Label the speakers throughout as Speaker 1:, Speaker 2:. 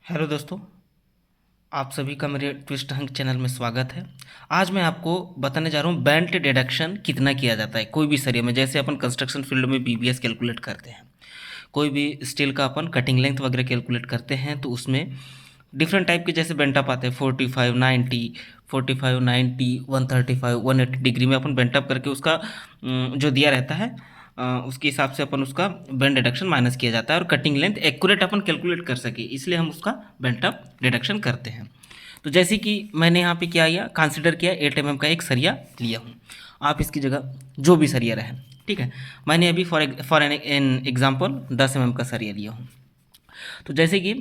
Speaker 1: Hello दोस्तों, आप सभी का मेरे ट्विस्ट हंक चैनल में स्वागत है। आज मैं आपको बताने जा रहा हूँ बेंट डिडक्शन कितना किया जाता है कोई भी सरिया में। जैसे अपन कंस्ट्रक्शन फील्ड में बीबीएस कैलकुलेट करते हैं, कोई भी स्टील का अपन कटिंग लेंथ वगैरह कैलकुलेट करते हैं, तो उसमें डिफरेंट टाइप के जैसे बेंट अप आते हैं 45, 90, 45, 90, 135, 180 डिग्री में अपन बेंट अप करके उसका जो दिया रहता है उसके हिसाब से अपन उसका बेंड डिडक्शन माइनस किया जाता है और कटिंग लेंथ एक्यूरेट अपन कैलकुलेट कर सके, इसलिए हम उसका बेंट अप डिडक्शन करते हैं। तो जैसे कि मैंने यहाँ पे क्या किया, कंसिडर किया 8 mm का एक सरिया लिया हूँ। आप इसकी जगह जो भी सरिया रहे, ठीक है। मैंने अभी फॉर एन एग्जाम्पल 10 mm का सरिया लिया हूँ। तो जैसे कि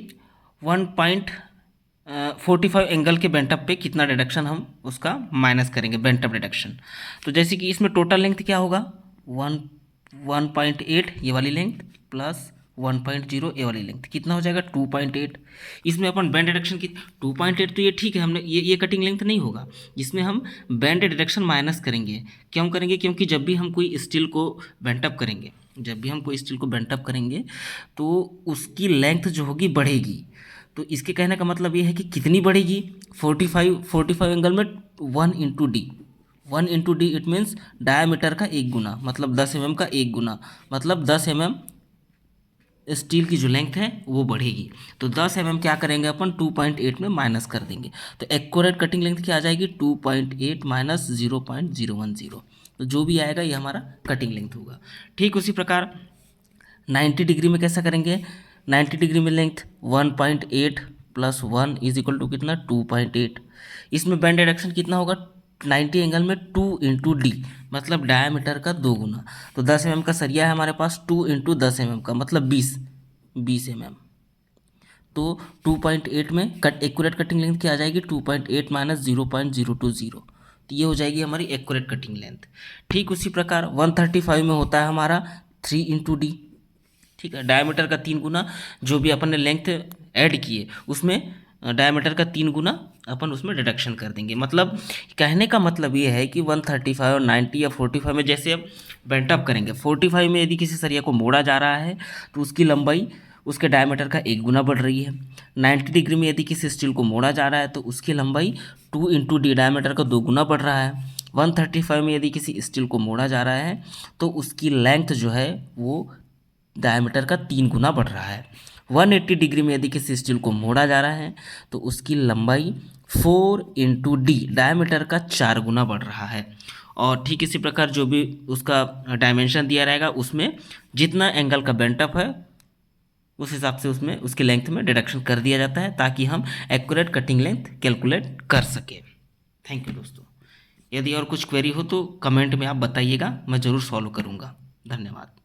Speaker 1: 1.45 एंगल के बेंटअप पे कितना डिडक्शन हम उसका माइनस करेंगे, बेंटअप डिडक्शन। तो जैसे कि इसमें टोटल लेंथ क्या होगा, 1.8 ये वाली लेंथ प्लस 1.0 ये वाली लेंथ, कितना हो जाएगा 2.8। इसमें अपन बैंड डिडक्शन की 2.8, तो ये ठीक है, हमने ये कटिंग लेंथ नहीं होगा। इसमें हम बैंड डिडक्शन माइनस करेंगे। क्यों करेंगे? क्योंकि जब भी हम कोई स्टील को बेंटअप करेंगे, तो उसकी लेंथ जो होगी बढ़ेगी। तो इसके कहने का मतलब ये है कि कितनी बढ़ेगी, 45 एंगल में 1 × d, 1 × d it means diameter का एक गुना, मतलब 10 mm का एक गुना, मतलब 10 mm स्टील की जो लेंथ है वो बढ़ेगी। तो 10 mm क्या करेंगे अपन, 2.8 में माइनस कर देंगे। तो एक्यूरेट कटिंग लेंथ क्या आ जाएगी, 2.8 माइनस 0.010। तो जो भी आएगा ये हमारा कटिंग लेंथ होगा। ठीक उसी प्रकार 90 डिग्री में कैसा करेंगे, 90 डिग्री में length 1.8 plus 1 is equal to कितना, 2.8। इसमें बैंड डिडक्शन कितना होगा, 90 एंगल में 2 × d, मतलब डायमीटर का दो गुना। तो 10 mm का सरिया है हमारे पास, 2 × 10 mm का मतलब 20 mm। तो 2.8 में एक्यूरेट कटिंग लेंथ क्या आ जाएगी, 2.8 माइनस 0.020। तो ये हो जाएगी हमारी एक्यूरेट कटिंग लेंथ। ठीक उसी प्रकार 135 में होता है हमारा 3 × d, ठीक है, डायमीटर का 3 गुना। जो भी अपन ने लेंथ ऐड किए उसमें डायमीटर का 3 गुना अपन उसमें डिडक्शन कर देंगे। मतलब कहने का मतलब ये है कि 135 और 90 या 45 में जैसे अब बेंट अप करेंगे, 45 में यदि किसी सरिया को मोड़ा जा रहा है तो उसकी लंबाई उसके डायमीटर का 1 गुना बढ़ रही है। 90 डिग्री में यदि किसी स्टील को मोड़ा जा रहा है तो उसकी लंबाई 2 × d डायमीटर का 2 गुना बढ़ रहा है। 135 में यदि किसी स्टील को मोड़ा जा रहा है तो उसकी लेंथ जो है वो डायमीटर का 3 गुना बढ़ रहा है। 180 डिग्री में यदि किसी स्टील को मोड़ा जा रहा है तो उसकी लंबाई 4 × d डायमीटर का 4 गुना बढ़ रहा है। और ठीक इसी प्रकार जो भी उसका डायमेंशन दिया रहेगा उसमें जितना एंगल का बेंटअप है उस हिसाब से उसमें उसकी लेंथ में डिडक्शन कर दिया जाता है, ताकि हम एक्यूरेट कटिंग लेंथ कैलकुलेट कर सकें। थैंक यू दोस्तों। यदि और कुछ क्वेरी हो तो कमेंट में आप बताइएगा, मैं ज़रूर सॉल्व करूँगा। धन्यवाद।